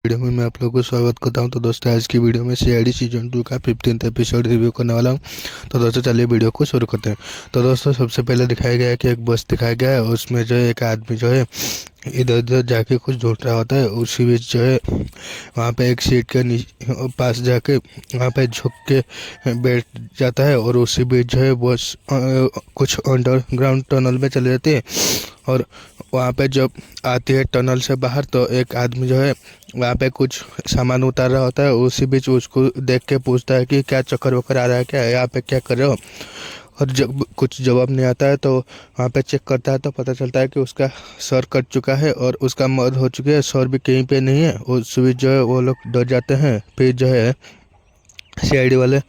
Video में मैं आप लोगों को स्वागत करता हूं। तो दोस्तों, आज की वीडियो में सीआईडी सीजन 2 का 15th एपिसोड रिव्यू करने वाला हूं। तो दोस्तों, चलिए वीडियो को शुरू करते हैं। तो दोस्तों, सबसे पहले दिखाया गया है कि एक बस दिखाया गया है। उसमें जो है एक आदमी जो है इधर उधर जाके कुछ ढूंढ रहा होता है। उसी बीच जो है वहाँ पे एक सीट के पास जाके वहाँ पे झुक के बैठ जाता है। और उसी बीच जो है बस कुछ अंडरग्राउंड टनल में चले जाती है। और वहाँ पे जब आती है टनल से बाहर, तो एक आदमी जो है वहाँ पे कुछ सामान उतार रहा होता है। उसी बीच उसको देख के पूछता है कि क्या चक्कर वक्कर आ रहा है, क्या यहाँ पे क्या कर रहे हो। और जब कुछ जवाब नहीं आता है तो वहाँ पे चेक करता है तो पता चलता है कि उसका सर कट चुका है और उसका मौत हो चुकी है। सर भी कहीं पे नहीं है। उस बीच जो है वो लोग डर जाते हैं। फिर जो है सीआईडी वाले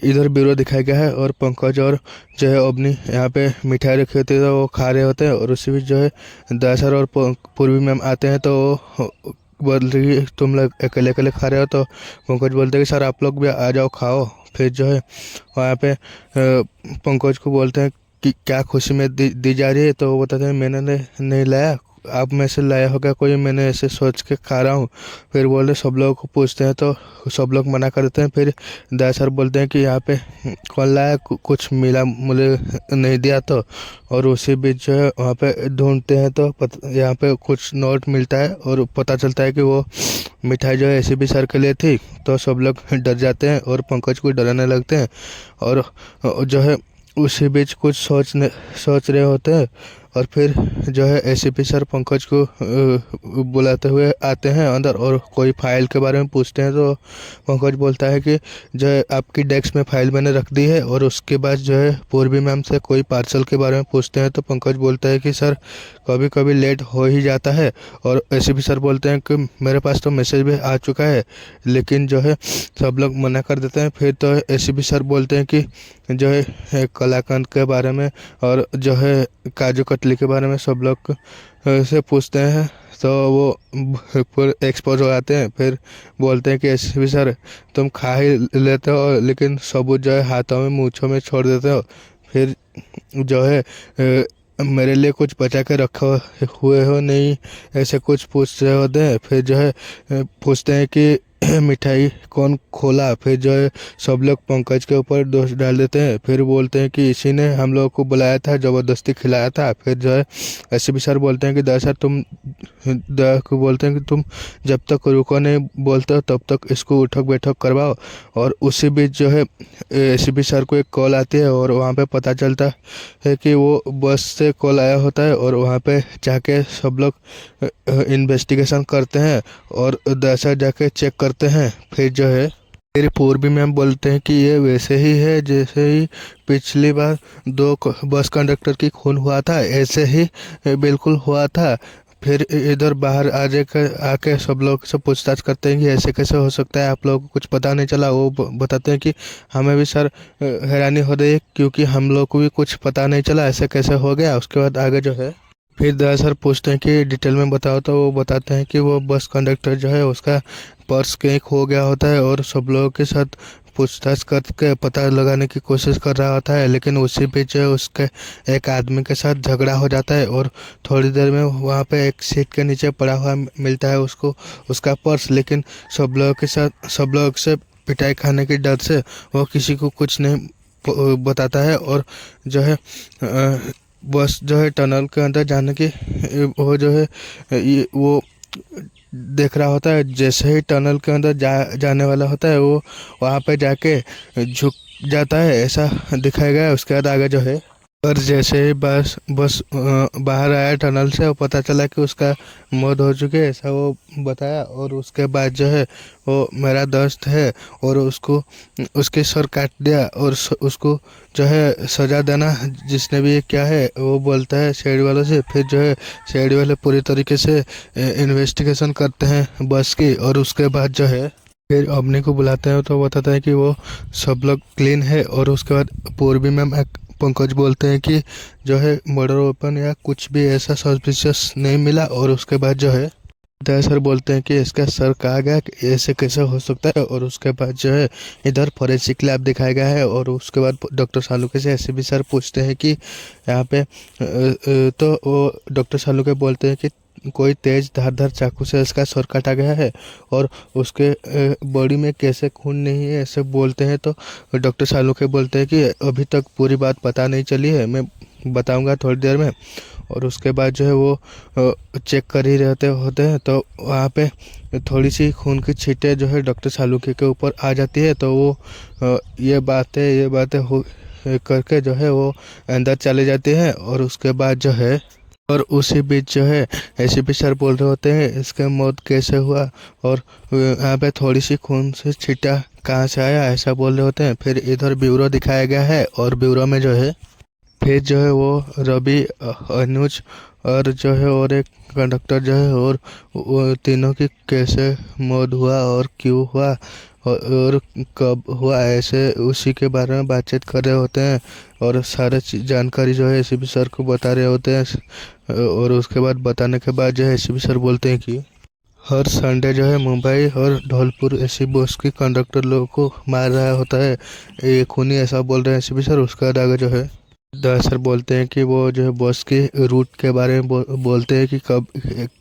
इधर ब्यूरो दिखाया गया है और पंकज और जो है अवनी यहाँ पे मिठाई रखी होती है तो वो खा रहे होते हैं। और उसी बीच जो है दशर और पूर्वी मैम आते हैं तो बोल रही है तुम लोग अकेले अकेले खा रहे हो। तो पंकज बोलते हैं कि सर आप लोग भी आ जाओ खाओ। फिर जो है वहाँ पे पंकज को बोलते हैं कि क्या खुशी में दी जा रही है। तो वो बताते हैं मैंने नहीं लाया, आप में से लाया होगा कोई, मैंने ऐसे सोच के खा रहा हूँ। फिर बोले सब लोगों को पूछते हैं तो सब लोग मना करते हैं। फिर दाई सर बोलते हैं कि यहाँ पे कौन लाया, कुछ मिला मुझे नहीं दिया तो। और उसी बीच जो है वहाँ पे ढूंढते हैं तो यहाँ पे कुछ नोट मिलता है और पता चलता है कि वो मिठाई जो है एसीपी सर के लिए थी। तो सब लोग डर जाते हैं और पंकज को डराने लगते हैं। और जो है उसी बीच कुछ सोच रहे होते हैं। और फिर जो है एसीपी सर पंकज को बुलाते हुए आते हैं अंदर और कोई फाइल के बारे में पूछते हैं। तो पंकज बोलता है कि जो है आपकी डेस्क में फाइल मैंने रख दी है। और उसके बाद जो है पूर्वी मैम से कोई पार्सल के बारे में पूछते हैं। तो पंकज बोलता है कि सर कभी कभी लेट हो ही जाता है। और एसीपी सर बोलते हैं कि मेरे पास तो मैसेज भी आ चुका है, लेकिन जो है सब लोग मना कर देते हैं। फिर तो एसीपी सर बोलते हैं कि जो है कलाकंद के बारे में और जो है काजू कतली के बारे में सब लोग से पूछते हैं। तो वो पूरे एक्सपोज हो जाते हैं। फिर बोलते हैं कि एसीपी सर तुम खा ही लेते हो, लेकिन सबूत जो है हाथों में मूँछों में छोड़ देते हो। फिर जो है मेरे लिए कुछ बचा के रखे हुए हो नहीं, ऐसे कुछ पूछ रहे होते हैं। फिर जो है पूछते हैं कि मिठाई कौन खोला। फिर जो है सब लोग पंकज के ऊपर दोष डाल देते हैं। फिर बोलते हैं कि इसी ने हम लोगों को बुलाया था, ज़बरदस्ती खिलाया था। फिर जो है ऐसे भी सर बोलते हैं कि दरअसल तुम को बोलते हैं कि तुम जब तक रुको नहीं बोलते हो तब तक इसको उठक बैठक करवाओ। और उसी बीच जो है एसीपी सर को एक कॉल आती है और वहाँ पे पता चलता है कि वो बस से कॉल आया होता है। और वहाँ पे जाके सब लोग इन्वेस्टिगेशन करते हैं और दरअसल जाके चेक करते हैं। फिर जो है मेरी पूर्वी मैम बोलते हैं कि ये वैसे ही है जैसे ही पिछली बार दो बस कंडक्टर की खून हुआ था, ऐसे ही बिल्कुल हुआ था। फिर इधर बाहर आ जाकर आके सब लोग से पूछताछ करते हैं कि ऐसे कैसे हो सकता है, आप लोगों को कुछ पता नहीं चला। वो बताते हैं कि हमें भी सर हैरानी हो रही है क्योंकि हम लोग को भी कुछ पता नहीं चला, ऐसे कैसे हो गया। उसके बाद आगे जो है फिर दया सर पूछते हैं कि डिटेल में बताओ। तो वो बताते हैं कि वो बस कंडक्टर जो है उसका पर्स कहीं खो गया होता है और सब लोगों के साथ पूछताछ करके पता लगाने की कोशिश कर रहा होता है। लेकिन उसी बीच जो है उसके एक आदमी के साथ झगड़ा हो जाता है और थोड़ी देर में वहाँ पे एक सीट के नीचे पड़ा हुआ मिलता है उसको उसका पर्स। लेकिन सब लोग से पिटाई खाने के डर से वो किसी को कुछ नहीं बताता है। और जो है बस जो है टनल के अंदर जाने की वो जो है वो देख रहा होता है। जैसे ही टनल के अंदर जाने वाला होता है वो वहाँ पे जाके झुक जाता है, ऐसा दिखाया गया है। उसके बाद आगे जो है और जैसे ही बस बाहर आया टनल से, वो पता चला कि उसका मौत हो चुकी है, ऐसा वो बताया। और उसके बाद जो है वो मेरा दोस्त है और उसको उसके सर काट दिया और उसको जो है सज़ा देना जिसने भी ये किया है, वो बोलता है सीआईडी वालों से। फिर जो है सीआईडी वाले पूरी तरीके से इन्वेस्टिगेशन करते हैं बस की। और उसके बाद जो है फिर अवनी को बुलाते हैं तो बताता है कि वो सब लोग क्लीन है। और उसके बाद पूर्वी मैम पंकज बोलते हैं कि जो है मर्डर वेपन या कुछ भी ऐसा सस्पिशियस नहीं मिला। और उसके बाद जो है दया सर बोलते हैं कि इसका सर कहा गया कि ऐसे कैसे हो सकता है। और उसके बाद जो है इधर फॉरेंसिक लैब दिखाया गया है। और उसके बाद डॉक्टर सालुके से ऐसे भी सर पूछते हैं कि यहाँ पे तो वो डॉक्टर सालुके बोलते हैं कि कोई तेज धारदार चाकू से इसका सर काटा गया है और उसके बॉडी में कैसे खून नहीं है ऐसे बोलते हैं। तो डॉक्टर सालुके बोलते हैं कि अभी तक पूरी बात पता नहीं चली है, मैं बताऊंगा थोड़ी देर में। और उसके बाद जो है वो चेक कर ही रहते होते हैं तो वहाँ पे थोड़ी सी खून की छींटें जो है डॉक्टर सालुके के ऊपर आ जाती है। तो वो ये बातें हो करके जो है वो अंदर चले जाते हैं। और उसके बाद जो है और उसी बीच जो है एसीपी सर बोल रहे होते हैं इसका मौत कैसे हुआ और यहाँ पे थोड़ी सी खून से छींटा कहाँ से आया ऐसा बोल रहे होते हैं। फिर इधर ब्यूरो दिखाया गया है और ब्यूरो में जो है फिर जो है वो रवि, अनुज और जो है और एक कंडक्टर जो है और वो तीनों की कैसे मौत हुआ और क्यों हुआ और कब हुआ ऐसे उसी के बारे में बातचीत कर रहे होते हैं। और सारे जानकारी जो है एसीपी सर को बता रहे होते हैं। और उसके बाद बताने के बाद जो है एसीपी सर बोलते हैं कि हर संडे जो है मुंबई और धौलपुर एसी बस की कंडक्टर लोगों को मार रहा होता है, ये खूनी ऐसा बोल रहे हैं एसीपी सर। उसके बाद आगे जो है सर बोलते हैं कि वो जो है बस के रूट के बारे में बोलते हैं कि कब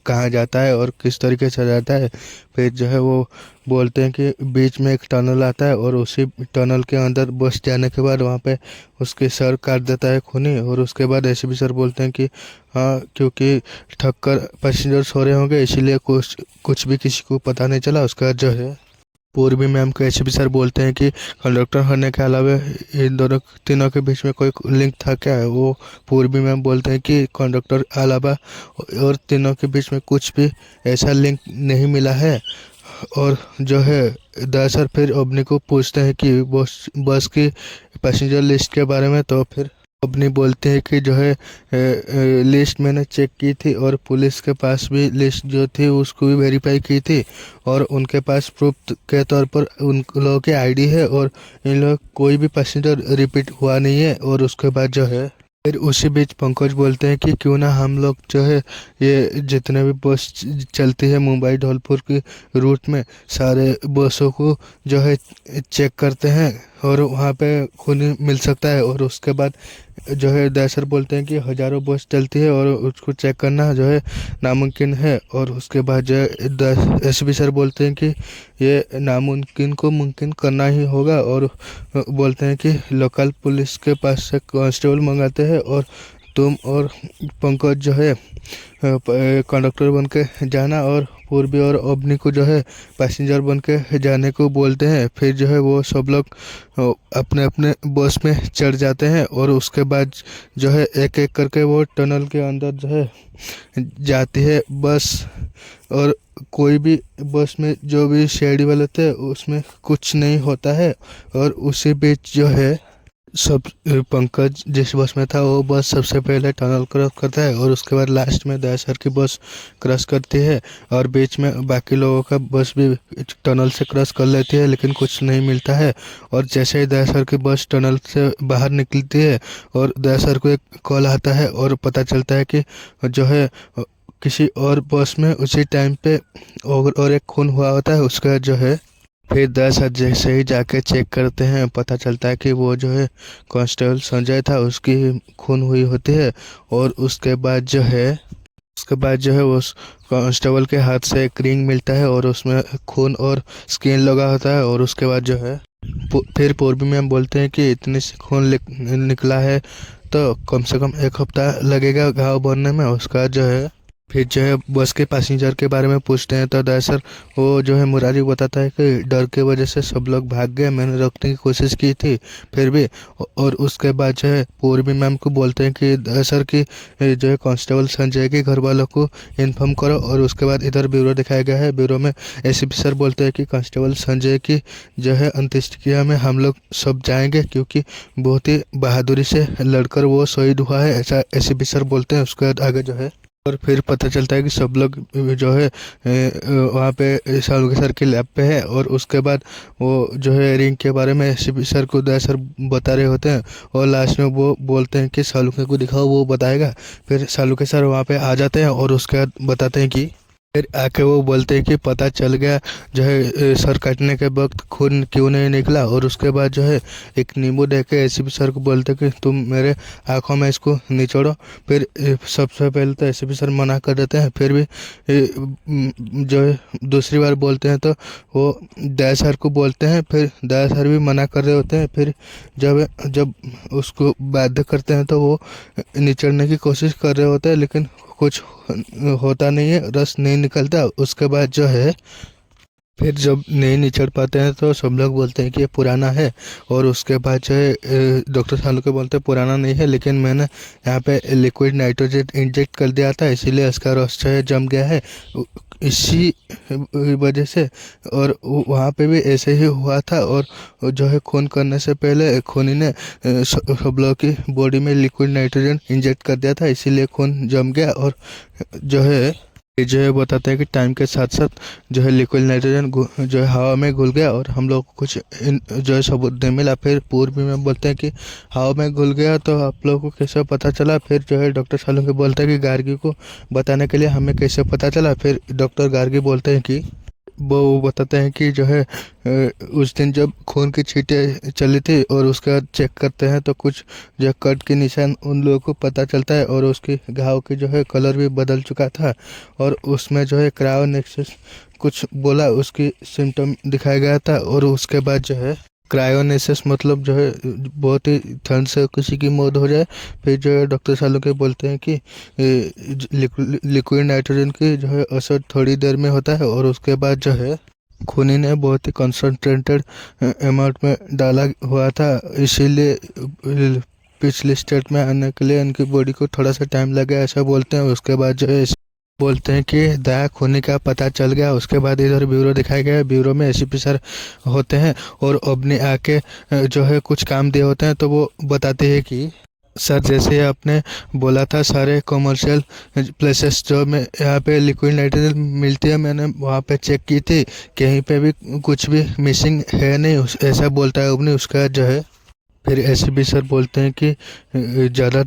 कहाँ जाता है और किस तरीके से जाता है। फिर जो है वो बोलते हैं कि बीच में एक टनल आता है और उसी टनल के अंदर बस जाने के बाद वहाँ पे उसके सर काट देता है खूनी। और उसके बाद एसीपी सर बोलते हैं कि हाँ, क्योंकि थक कर पैसेंजर सो रहे होंगे इसीलिए कुछ भी किसी को पता नहीं चला। उसके बाद जो है पूर्वी मैम को एसीपी सर बोलते हैं कि कंडक्टर होने के अलावा इन दोनों तीनों के बीच में कोई लिंक था क्या है। वो पूर्वी मैम बोलते हैं कि कंडक्टर अलावा और तीनों के बीच में कुछ भी ऐसा लिंक नहीं मिला है। और जो है दरअसल फिर अवनी को पूछते हैं कि बस की पैसेंजर लिस्ट के बारे में। तो फिर अवनी बोलते हैं कि जो है लिस्ट मैंने चेक की थी और पुलिस के पास भी लिस्ट जो थी उसको भी वेरीफाई की थी और उनके पास प्रूफ के तौर पर उन लोगों की आईडी है और इन लोग कोई भी पैसेंजर रिपीट हुआ नहीं है। और उसके बाद जो है फिर उसी बीच पंकज बोलते हैं कि क्यों ना हम लोग जो है ये जितने भी बस चलती है मुंबई धौलपुर की रूट में सारे बसों को जो है चेक करते हैं और वहाँ पे खून मिल सकता है। और उसके बाद जो है दरअसल बोलते हैं कि हज़ारों बस चलती है और उसको चेक करना जो है नामुमकिन है। और उसके बाद जो है एसपी सर बोलते हैं कि ये नामुमकिन को मुमकिन करना ही होगा और बोलते हैं कि लोकल पुलिस के पास से कांस्टेबल मंगाते हैं और तुम और पंकज जो है कंडक्टर बन के जाना और पूर्वी और अवनी को जो है पैसेंजर बन के जाने को बोलते हैं। फिर जो है वो सब लोग अपने अपने बस में चढ़ जाते हैं और उसके बाद जो है एक एक करके वो टनल के अंदर जो है जाती है बस। और कोई भी बस में जो भी शेडी वाले थे उसमें कुछ नहीं होता है। और उसी बीच जो है सब पंकज जिस बस में था वो बस सबसे पहले टनल क्रॉस करता है और उसके बाद लास्ट में दया सर की बस क्रॉस करती है और बीच में बाकी लोगों का बस भी टनल से क्रॉस कर लेती है लेकिन कुछ नहीं मिलता है। और जैसे ही दया सर की बस टनल से बाहर निकलती है और दया सर को एक कॉल आता है और पता चलता है कि जो है किसी और बस में उसी टाइम पे और एक खून हुआ होता है। उसका जो है फिर 10 जैसे ही जाके चेक करते हैं पता चलता है कि वो जो है कांस्टेबल संजय था उसकी खून हुई होती है। और उसके बाद जो है वो कांस्टेबल के हाथ से एक रिंग मिलता है और उसमें खून और स्किन लगा होता है। और उसके बाद जो है फिर पूर्वी मैम बोलते हैं कि इतनी सी खून निकला है तो कम से कम 1 हफ्ता लगेगा घाव भरने में। उसका जो है फिर जो है बस के पैसेंजर के बारे में पूछते हैं तो दरअसल वो जो है मुरारी बताता है कि डर के वजह से सब लोग भाग गए, मैंने रोकने की कोशिश की थी फिर भी। और उसके बाद जो है पूर्वी मैम को बोलते हैं कि दरअसल कि जो है कांस्टेबल संजय के घर वालों को इन्फॉर्म करो। और उसके बाद इधर ब्यूरो दिखाया गया है, ब्यूरो में एसीपी सर बोलते हैं कि कांस्टेबल संजय की जो है अंत्येष्टिक्रिया में हम लोग सब जाएंगे क्योंकि बहुत ही बहादुरी से लड़कर वो शहीद हुआ है, ऐसा एसीपी सर बोलते हैं। उसके बाद आगे जो है और फिर पता चलता है कि सब लोग जो है वहाँ पे सालुके सर के लैब पे है। और उसके बाद वो जो है रिंग के बारे में एसीपी सर को दया सर बता रहे होते हैं और लास्ट में वो बोलते हैं कि सालुके को दिखाओ वो बताएगा। फिर सालुके सर वहाँ पे आ जाते हैं और उसके बाद बताते हैं कि फिर आके वो बोलते हैं कि पता चल गया जो है सर काटने के वक्त खून क्यों नहीं निकला। और उसके बाद जो है एक नींबू दे के एसीपी सर को बोलते हैं कि तुम मेरे आंखों में इसको निचोड़ो। फिर सबसे पहले तो एसीपी सर मना कर देते हैं, फिर भी जो है दूसरी बार बोलते हैं तो वो दया सर को बोलते हैं, फिर दया सर भी मना कर रहे होते हैं। फिर जब जब उसको बाध्य करते हैं तो वो निचोड़ने की कोशिश कर रहे होते हैं, लेकिन कुछ होता नहीं है, रस नहीं निकलता। उसके बाद जो है फिर जब नहीं निचड़ पाते हैं तो सब लोग बोलते हैं कि ये पुराना है। और उसके बाद जो है डॉक्टर सालू के बोलते हैं पुराना नहीं है, लेकिन मैंने यहाँ पे लिक्विड नाइट्रोजन इंजेक्ट कर दिया था, इसीलिए इसका रस जो है जम गया है इसी वजह से। और वहाँ पे भी ऐसे ही हुआ था। और जो है खून करने से पहले खूनी ने सब लोग की बॉडी में लिक्विड नाइट्रोजन इंजेक्ट कर दिया था, इसीलिए खून जम गया। और जो है ये जो है बताते हैं कि टाइम के साथ साथ जो है लिक्विड नाइट्रोजन जो है हवा में घुल गया और हम लोग को कुछ जो है सबूत नहीं मिला। फिर पूर्व में बोलते हैं कि हवा में घुल गया तो आप लोगों को कैसे पता चला। फिर जो है डॉक्टर सालुंके बोलते हैं कि गार्गी को बताने के लिए हमें कैसे पता चला। फिर डॉक्टर गार्गी बोलते हैं कि वो बताते हैं कि जो है उस दिन जब खून की छींटें चली थी और उसके बाद चेक करते हैं तो कुछ जो कट के निशान उन लोगों को पता चलता है। और उसकी घाव की जो है कलर भी बदल चुका था। और उसमें जो है क्रायोनेक्सिस कुछ बोला उसकी सिम्टम दिखाया गया था। और उसके बाद जो है क्रायोनेसिस मतलब जो है बहुत ही ठंड से किसी की मौत हो जाए। फिर जो है डॉक्टर सालुंके बोलते हैं कि लिक्विड नाइट्रोजन की जो है असर थोड़ी देर में होता है। और उसके बाद जो है खूनी ने बहुत ही कंसंट्रेटेड अमाउंट में डाला हुआ था, इसीलिए पिछले स्टेट में आने के लिए उनकी बॉडी को थोड़ा सा टाइम लगा, ऐसा बोलते हैं। उसके बाद जो है बोलते हैं कि दया खूनी का पता चल गया। उसके बाद इधर ब्यूरो दिखाया गया है, ब्यूरो में एसीपी सर होते हैं और अपने आके जो है कुछ काम दिए होते हैं। तो वो बताते हैं कि सर जैसे आपने बोला था सारे कमर्शियल प्लेसेस जो में यहाँ पे लिक्विड नाइट्रोजन मिलती है मैंने वहाँ पे चेक की थी, कहीं पे भी कुछ भी मिसिंग है नहीं, ऐसा बोलता है अपनी। उसका जो है फिर एसीपी सर बोलते हैं कि ज़्यादा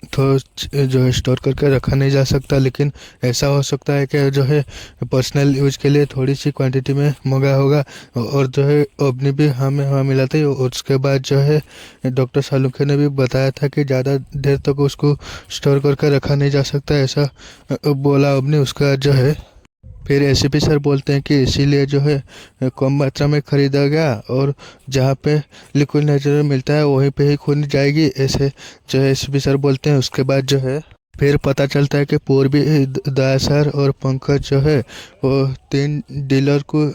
तो जो है स्टोर करके रखा नहीं जा सकता, लेकिन ऐसा हो सकता है कि जो है पर्सनल यूज के लिए थोड़ी सी क्वांटिटी में मंगा होगा। और जो है अपनी भी हमें वहाँ मिला था। और उसके बाद जो है डॉक्टर सालुंखे ने भी बताया था कि ज़्यादा देर तक उसको स्टोर करके रखा नहीं जा सकता, ऐसा बोला अपने। उसका जो है फिर एसीपी सर बोलते हैं कि इसीलिए जो है कम मात्रा में खरीदा गया और जहाँ पे लिक्विड नाइट्रोजन मिलता है वहीं पे ही खून जाएगी, ऐसे जो है एसीपी सर बोलते हैं। उसके बाद जो है फिर पता चलता है कि पूर्वी दया सर और पंकज जो है वो 3 डीलर को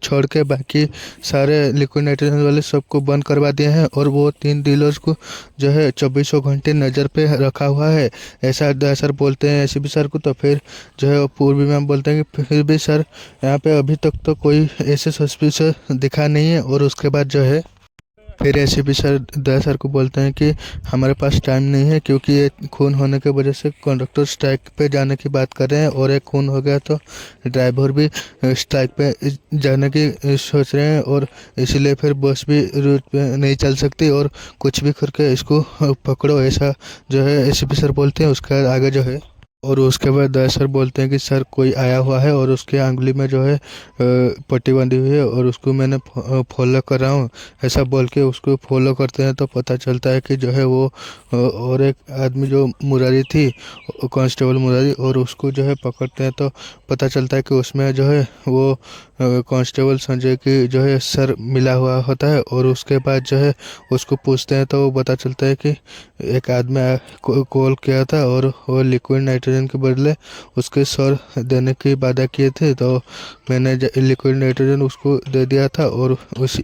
छोड़ के बाकी सारे लिक्विड नाइट्रोजन वाले सबको बंद करवा दिए हैं। और वो 3 डीलर्स को जो है 2400 घंटे नज़र पे रखा हुआ है, ऐसा दया सर बोलते हैं एसीपी सर को। तो फिर जो है पूर्वी मैम बोलते हैं कि फिर भी सर यहाँ पे अभी तक तो कोई ऐसे सस्पिशियस दिखा नहीं है। और उसके बाद जो है फिर एसीपी सर दया सर को बोलते हैं कि हमारे पास टाइम नहीं है, क्योंकि ये खून होने की वजह से कंडक्टर स्ट्राइक पे जाने की बात कर रहे हैं और एक खून हो गया तो ड्राइवर भी स्ट्राइक पे जाने की सोच रहे हैं। और इसीलिए फिर बस भी रूट पे नहीं चल सकती और कुछ भी करके इसको पकड़ो, ऐसा जो है एसीपी सर बोलते हैं। उसके आगे जो है और उसके बाद दया सर बोलते हैं कि सर कोई आया हुआ है और उसके अंगुली में जो है पट्टी बंधी हुई है और उसको मैंने फॉलो कर रहा हूँ, ऐसा बोल के उसको फॉलो करते हैं। तो पता चलता है कि जो है वो और एक आदमी जो मुरारी थी कांस्टेबल मुरारी, और उसको जो है पकड़ते हैं। तो पता चलता है कि उसमें जो है वो कांस्टेबल संजय की जो है सर मिला हुआ होता है। और उसके बाद जो है उसको पूछते हैं तो वो पता चलता है कि एक आदमी कॉल किया था और वो लिक्विड नाइट्रोजन के बदले उसके सर देने की वादा किए थे, तो मैंने लिक्विड नाइट्रोजन उसको दे दिया था। और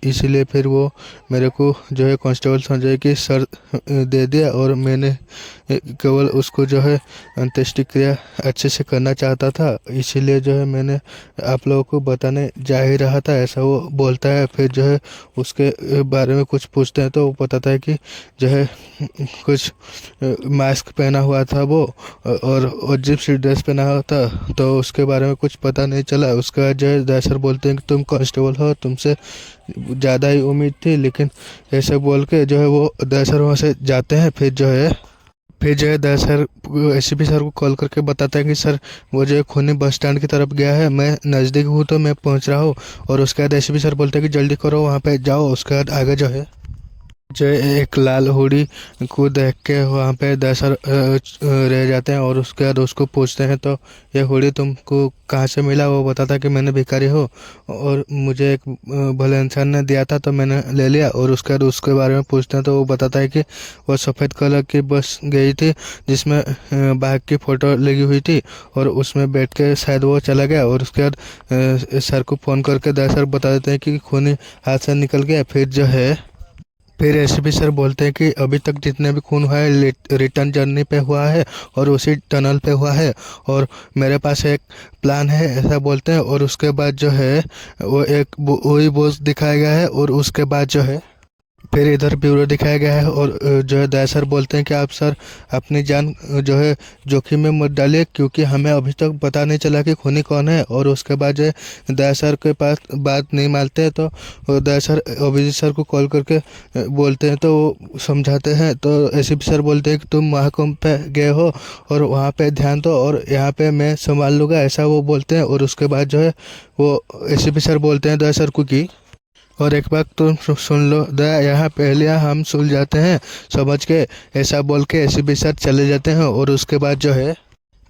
इसीलिए फिर वो मेरे को जो है कांस्टेबल संजय की सर दे दिया और मैंने केवल उसको जो है अंत्येष्टि क्रिया अच्छे से करना चाहता था, इसीलिए जो है मैंने आप लोगों को बताने जा ही रहा था, ऐसा वो बोलता है। फिर जो है उसके बारे में कुछ पूछते हैं तो वो बताता है कि जो है कुछ मास्क पहना हुआ था वो और अजीब सी ड्रेस पहना हुआ था, तो उसके बारे में कुछ पता नहीं चला। उसके बाद जो है दया सर बोलते हैं कि तुम कांस्टेबल हो, तुमसे ज़्यादा ही उम्मीद थी, लेकिन ऐसे बोल के जो है वो दया सर वहाँ से जाते हैं। फिर जो है फिर जो है दया सर एसीपी सर को कॉल करके बताते हैं कि सर वो जो है खूनी बस स्टैंड की तरफ गया है, मैं नज़दीक हूँ तो मैं पहुँच रहा हूँ। और उसके बाद एसीपी सर बोलते हैं कि जल्दी करो वहाँ पे जाओ। उसके बाद आगे जो है एक लाल हुडी को देख के वहाँ पे दसर रह जाते हैं। और उसके बाद उसको पूछते हैं तो ये हुडी तुमको कहाँ से मिला। वो बताता है कि मैंने भिखारी हो और मुझे एक भले इंसान ने दिया था तो मैंने ले लिया। और उसके बाद उसके बारे में पूछते हैं तो वो बताता है कि वो सफ़ेद कलर की बस गई थी जिसमें बाघ की फ़ोटो लगी हुई थी और उसमें बैठ के शायद वो चला गया। और उसके बाद सर को फ़ोन करके दसर बता देते हैं कि खूनी हाथ से निकल गया। फिर एसीपी सर बोलते हैं कि अभी तक जितने भी खून हुआ है रिटर्न जर्नी पे हुआ है और उसी टनल पे हुआ है और मेरे पास एक प्लान है, ऐसा बोलते हैं। और उसके बाद जो है वो एक वही बॉस दिखाया गया है। और उसके बाद जो है फिर इधर ब्यूरो दिखाया गया है। और जो है दया सर बोलते हैं कि आप सर अपनी जान जो है जोखिम में मत डालिए क्योंकि हमें अभी तक पता नहीं चला कि खूनी कौन है। और उसके बाद जो है दया सर के पास बात नहीं मानते हैं तो दया सर अभिजीत सर को कॉल करके बोलते हैं तो वो समझाते हैं। तो एसीपी सर बोलते हैं कि तुम महाकुंभ पे गए हो और वहाँ पे ध्यान दो और यहाँ पे मैं संभाल लूँगा, ऐसा वो बोलते हैं। और उसके बाद जो है वो एसीपी सर बोलते हैं दया सर को कि और एक बात तुम सुन लो दया, यहाँ पहले हम सुलझाते हैं समझ के, ऐसा बोल के एसीपी सर चले जाते हैं। और उसके बाद जो है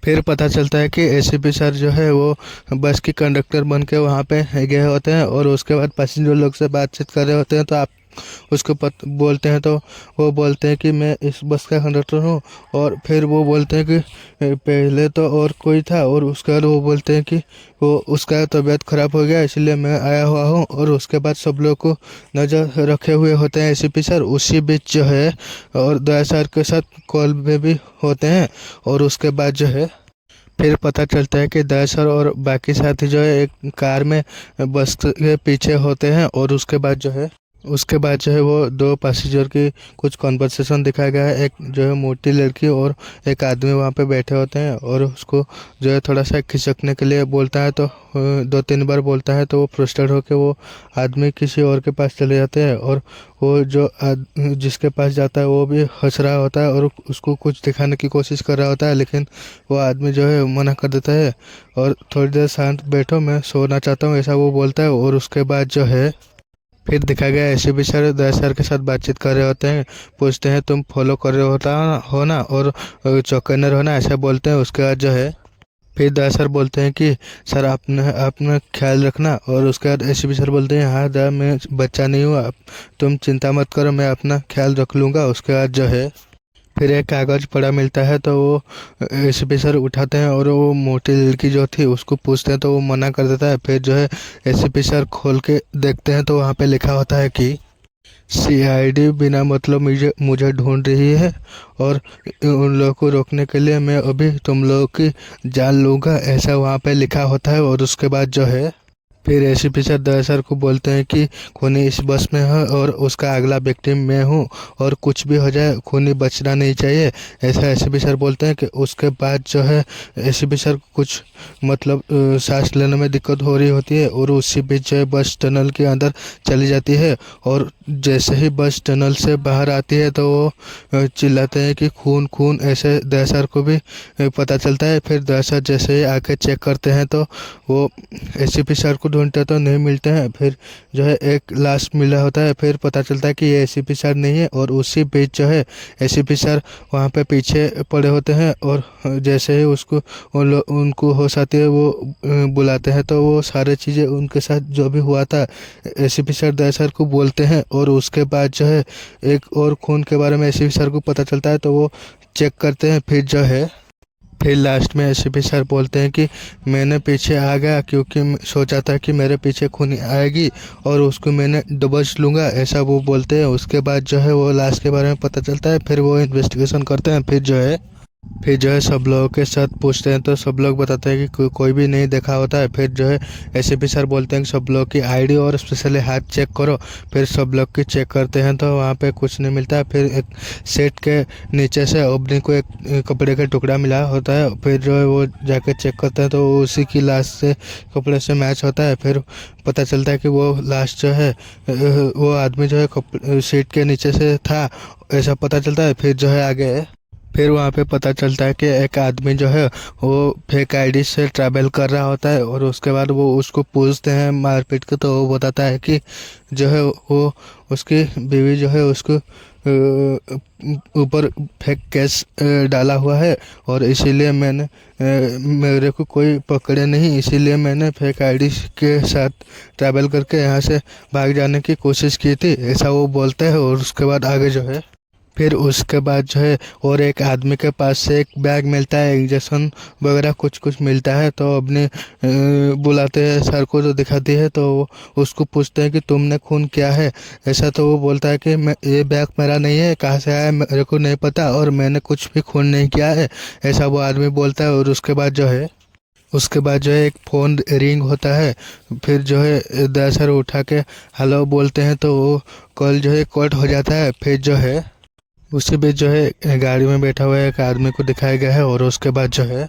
फिर पता चलता है कि एसीपी सर जो है वो बस की कंडक्टर बन के वहाँ पे गए होते हैं। और उसके बाद पैसेंजर लोग से बातचीत कर रहे होते हैं तो आप उसको बोलते हैं तो वो बोलते हैं कि मैं इस बस का कंडक्टर हूँ। और फिर वो बोलते हैं कि पहले तो और कोई था। और उसके बाद वो बोलते हैं कि वो उसका तबीयत ख़राब हो गया इसलिए मैं आया हुआ हूँ। और उसके बाद सब लोग को नज़र रखे हुए होते हैं एसीपी सर। उसी बीच जो है और दया सर के साथ कॉल में भी होते हैं। और उसके बाद जो है फिर पता चलता है कि दया सर और बाकी साथी जो है एक कार में बस के पीछे होते हैं। और उसके बाद जो है वो दो पैसेंजर की कुछ कॉन्वर्सेशन दिखाया गया है। एक जो है मोटी लड़की और एक आदमी वहाँ पे बैठे होते हैं और उसको जो है थोड़ा सा खिसकने के लिए बोलता है तो 2-3 बार बोलता है तो वो फ्रस्ट्रेट होकर वो आदमी किसी और के पास चले जाते हैं। और वो जो जिसके पास जाता है वो भी हंस रहा होता है और उसको कुछ दिखाने की कोशिश कर रहा होता है, लेकिन वो आदमी जो है मना कर देता है। और थोड़ी देर शांत बैठो, मैं सोना चाहता हूँ, ऐसा वो बोलता है। और उसके बाद जो है फिर दिखाया गया एसीपी सर दया सर के साथ बातचीत कर रहे होते हैं, पूछते हैं तुम फॉलो कर रहे होता हो ना और चौकन्नर हो ना, ऐसा बोलते हैं। उसके बाद जो है फिर दया सर बोलते हैं कि सर आपने अपना ख्याल रखना। और उसके बाद एसीपी सर बोलते हैं हाँ दया, मैं बच्चा नहीं हूँ, तुम चिंता मत करो, मैं अपना ख्याल रख लूँगा। उसके बाद जो है फिर एक कागज़ पड़ा मिलता है तो वो एसीपी सर उठाते हैं और वो मोटी लड़की जो थी उसको पूछते हैं तो वो मना कर देता है। फिर जो है एसीपी सर खोल के देखते हैं तो वहाँ पे लिखा होता है कि सीआईडी बिना मतलब मुझे ढूंढ रही है और उन लोगों को रोकने के लिए मैं अभी तुम लोगों की जान लूँगा, ऐसा वहाँ पे लिखा होता है। और उसके बाद जो है फिर एसीपी सर दया सर को बोलते हैं कि खूनी इस बस में है और उसका अगला विक्टिम मैं हूँ और कुछ भी हो जाए खूनी बचना नहीं चाहिए, ऐसा एसीपी सर बोलते हैं। कि उसके बाद जो है एसीपी सर को कुछ मतलब सांस लेने में दिक्कत हो रही होती है और उसी बीच जो है बस टनल के अंदर चली जाती है। और जैसे ही बस टनल से बाहर आती है तो वो चिल्लाते हैं कि खून खून, ऐसे दया सर को भी पता चलता है। फिर दया सर जैसे ही आके चेक करते हैं तो वो एसीपी सर को ढूंढते तो नहीं मिलते हैं। फिर जो है एक लाश मिला होता है, फिर पता चलता है कि ये एसीपी सर नहीं है। और उसी बीच जो है एसीपी सर वहाँ पे पीछे पड़े होते हैं और जैसे ही उसको उनको होश आती है वो बुलाते हैं तो वो सारी चीज़ें उनके साथ जो भी हुआ था एसीपी सर दया सर को बोलते हैं। और उसके बाद जो है एक और खून के बारे में एसीपी सर को पता चलता है तो वो चेक करते हैं। फिर लास्ट में एसीपी सर बोलते हैं कि मैंने पीछे आ गया क्योंकि सोचा था कि मेरे पीछे खूनी आएगी और उसको मैंने दबोच लूँगा, ऐसा वो बोलते हैं। उसके बाद जो है वो लाश के बारे में पता चलता है, फिर वो इन्वेस्टिगेशन करते हैं। फिर जो है सब लोगों के साथ पूछते हैं तो सब लोग बताते हैं कि कोई भी नहीं देखा होता है। फिर जो है एसीपी सर बोलते हैं कि सब लोग की आईडी और स्पेशली हाथ चेक करो। फिर सब लोग की चेक करते हैं तो वहाँ पे कुछ नहीं मिलता है। फिर एक सेट के नीचे से ओबनी को एक कपड़े का टुकड़ा मिला होता है। फिर जो है वो जाके चेक करते हैं तो उसी की लाश से कपड़े से मैच होता है। फिर पता चलता है कि वो लाश जो है वो आदमी जो है सीट के नीचे से था, ऐसा पता चलता है। फिर जो है आगे फिर वहाँ पे पता चलता है कि एक आदमी जो है वो फेक आईडी से ट्रैवल कर रहा होता है, और उसके बाद वो उसको पूछते हैं मारपीट के, तो वो बताता है कि जो है वो उसकी बीवी जो है उसको ऊपर फेक केस डाला हुआ है, और इसीलिए मेरे को कोई पकड़े नहीं, इसीलिए मैंने फेक आईडी के साथ ट्रैवल करके यहाँ से भाग जाने की कोशिश की थी, ऐसा वो बोलता है। और उसके बाद आगे जो है फिर उसके बाद जो है और एक आदमी के पास से एक बैग मिलता है, इंजेक्शन वगैरह कुछ कुछ मिलता है, तो अपने बुलाते हैं सर को, जो दिखाती है, तो वो उसको पूछते हैं कि तुमने खून किया है ऐसा, तो वो बोलता है कि मैं ये बैग मेरा नहीं है, कहाँ से आया मेरे को नहीं पता, और मैंने कुछ भी खून नहीं किया है, ऐसा वो आदमी बोलता है। और उसके बाद जो है एक फ़ोन रिंग होता है। फिर जो है दरअसल उठा के हेलो बोलते हैं, तो वो कॉल जो है कट हो जाता है। फिर जो है उसी बीच जो है गाड़ी में बैठा हुआ एक आदमी को दिखाया गया है, और उसके बाद जो है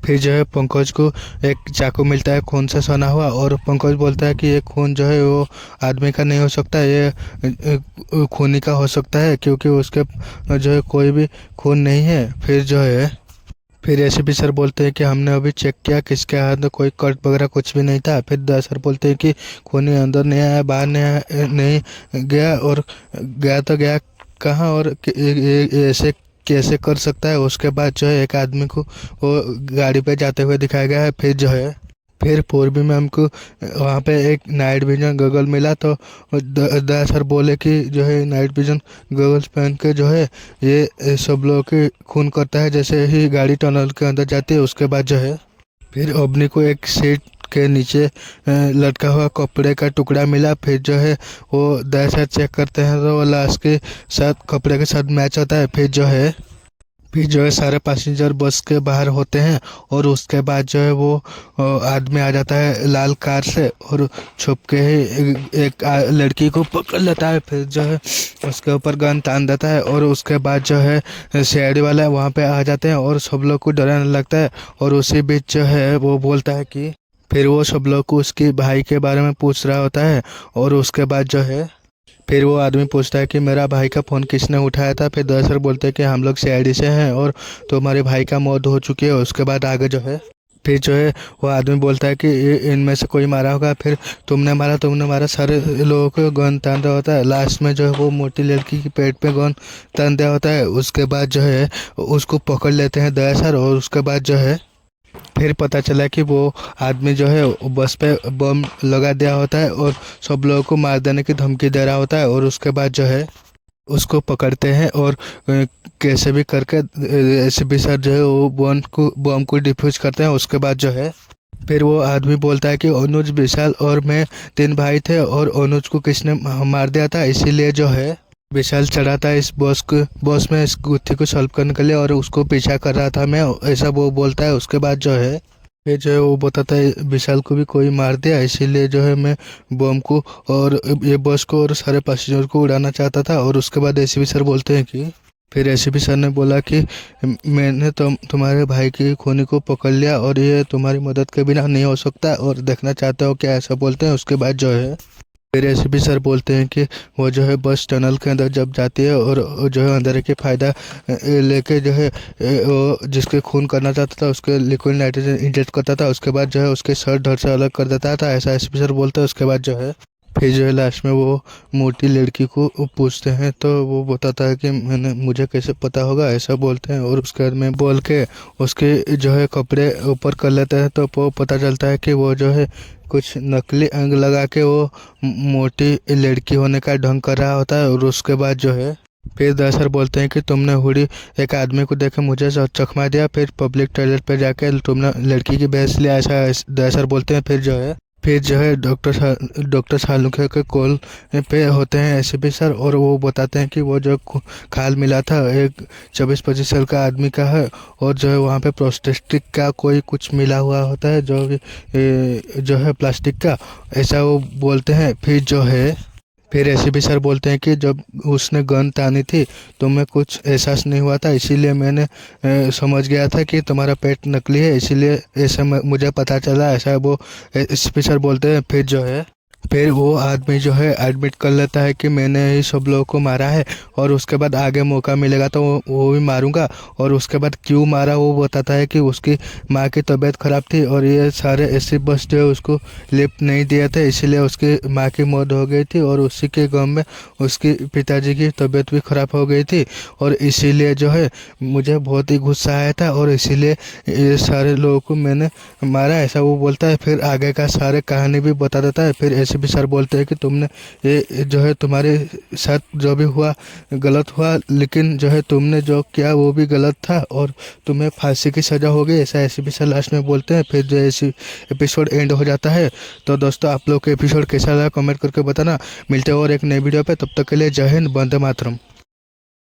फिर जो है पंकज को एक चाकू मिलता है खून से सना हुआ, और पंकज बोलता है कि ये खून जो है वो आदमी का नहीं हो सकता, ये खूनी का हो सकता है, क्योंकि उसके जो है कोई भी खून नहीं है। फिर एसीपी सर बोलते हैं कि हमने अभी चेक किया, किसके हाथ में कोई कट वगैरह कुछ भी नहीं था। फिर दया सर बोलते हैं कि खूनी अंदर नहीं आया, बाहर नहीं गया, और गया तो गया कहाँ, और ऐसे कैसे कर सकता है। उसके बाद जो है एक आदमी को वो गाड़ी पे जाते हुए दिखाया गया है। फिर पूर्वी में हमको वहाँ पे एक नाइट विजन गॉगल मिला, तो दया सर बोले कि जो है नाइट विजन गॉगल्स पहन के जो है ये सब लोगों के खून करता है जैसे ही गाड़ी टनल के अंदर जाती है। उसके बाद जो है फिर अवनी को एक सीट के नीचे लटका हुआ कपड़े का टुकड़ा मिला। फिर जो है वो दया सर चेक करते हैं, तो वो लाश के साथ कपड़े के साथ मैच होता है। फिर जो है सारे पैसेंजर बस के बाहर होते हैं, और उसके बाद जो है वो आदमी आ जाता है लाल कार से, और छुप के ही एक लड़की को पकड़ लेता है। फिर जो है उसके ऊपर गन तान देता है, और उसके बाद जो है सीआईडी वाला वहाँ पे आ जाते हैं, और सब लोग को डराने लगता है। और उसी बीच जो है वो बोलता है कि फिर वो सब लोग को उसके भाई के बारे में पूछ रहा होता है, और उसके बाद जो है फिर वो आदमी पूछता है कि मेरा भाई का फ़ोन किसने उठाया था। फिर दरअसल बोलते हैं कि हम लोग सीआईडी से हैं, और तुम्हारे भाई का मौत हो चुकी है। उसके बाद आगे जो है फिर जो है वो आदमी बोलता है कि इनमें से कोई मारा होगा। फिर तुमने मारा, सारे लोगों को गन तान दिया होता है। लास्ट में जो है वो मोटी लड़की के पेट पे गन तान दिया होता है। उसके बाद जो है उसको पकड़ लेते हैं दया सर, और उसके बाद जो है फिर पता चला कि वो आदमी जो है बस पे बम लगा दिया होता है, और सब लोगों को मार देने की धमकी दे रहा होता है। और उसके बाद जो है उसको पकड़ते हैं, और कैसे भी करके एसीपी सर जो है वो बम को डिफ्यूज करते हैं। उसके बाद जो है फिर वो आदमी बोलता है कि अनुज, विशाल और मैं 3 भाई थे, और अनुज को किसने मार दिया था, इसीलिए जो है विशाल चढ़ा था इस बॉस में इस गुत्थी को सॉल्व करने के लिए, और उसको पीछा कर रहा था मैं, ऐसा वो बोलता है। उसके बाद जो है फिर जो है वो बताता है विशाल को भी कोई मार दिया, इसीलिए जो है मैं बम को और ये बस को और सारे पैसेंजर को उड़ाना चाहता था। और उसके बाद एसीपी सर बोलते हैं कि फिर एसीपी सर ने बोला कि मैंने तुम्हारे भाई की खूनी को पकड़ लिया, और ये तुम्हारी मदद के बिना नहीं हो सकता, और देखना चाहते हो क्या, ऐसा बोलते हैं। उसके बाद जो है फिर एसीपी सर बोलते हैं कि वो जो है बस टनल के अंदर जब जाती है, और जो है अंदर के फ़ायदा लेके जो है वो जिसके खून करना चाहता था उसके लिक्विड नाइट्रोजन इंजेक्ट करता था। उसके बाद जो है उसके सर धड़ से अलग कर देता था, ऐसा एसीपी सर बोलते हैं। उसके बाद जो है फिर जो है लास्ट में वो मोटी लड़की को पूछते हैं, तो वो बताता है कि मुझे कैसे पता होगा, ऐसा बोलते हैं। और उसके बाद में बोल के उसके जो है कपड़े ऊपर कर लेते हैं, तो वो पता चलता है कि वो जो है कुछ नकली अंग लगा के वो मोटी लड़की होने का ढंग कर रहा होता है। और उसके बाद जो है फिर दया सर बोलते हैं कि तुमने हुडी एक आदमी को देखे मुझे चकमा दिया, फिर पब्लिक टॉयलेट पे जाके तुमने लड़की की बहस लिया, ऐसा दया सर बोलते हैं। फिर जो है डॉक्टर सालुंखे के कॉल पे होते हैं एसीपी सर, और वो बताते हैं कि वो जो खाल मिला था एक 24-25 साल का आदमी का है, और जो है वहाँ पे प्रोस्टेटिक का कोई कुछ मिला हुआ होता है जो है प्लास्टिक का, ऐसा वो बोलते हैं। फिर एसीपी सर बोलते हैं कि जब उसने गन तानी थी तो मैं कुछ एहसास नहीं हुआ था, इसीलिए मैंने समझ गया था कि तुम्हारा पेट नकली है, इसीलिए ऐसा मुझे पता चला, ऐसा वो एसीपी सर बोलते हैं। फिर जो है फिर वो आदमी जो है एडमिट कर लेता है कि मैंने ही सब लोगों को मारा है, और उसके बाद आगे मौका मिलेगा तो वो भी मारूंगा। और उसके बाद क्यों मारा वो बताता है कि उसकी माँ की तबीयत ख़राब थी और ये सारे एसिड बस जो है उसको लिफ्ट नहीं दिया था, इसीलिए उसकी माँ की मौत हो गई थी। और उसी के गम में उसकी पिताजी की तबीयत भी ख़राब हो गई थी, और इसीलिए जो है मुझे बहुत ही गुस्सा आया था और इसीलिए ये सारे लोगों को मैंने मारा, ऐसा वो बोलता है। फिर आगे का सारे कहानी भी बता देता है। फिर ऐसे भी सर बोलते हैं कि तुमने ये जो है तुम्हारे साथ जो भी हुआ गलत हुआ, लेकिन जो है तुमने जो किया वो भी गलत था और तुम्हें फांसी की सज़ा हो गई, ऐसा ऐसे भी सर लास्ट में बोलते हैं। फिर जो ऐसी एपिसोड एंड हो जाता है। तो दोस्तों आप लोग को एपिसोड कैसा लगा कमेंट करके बताना। मिलते हैं और एक नई वीडियो पे, तब तक के लिए जय हिंद, वंदे मातरम।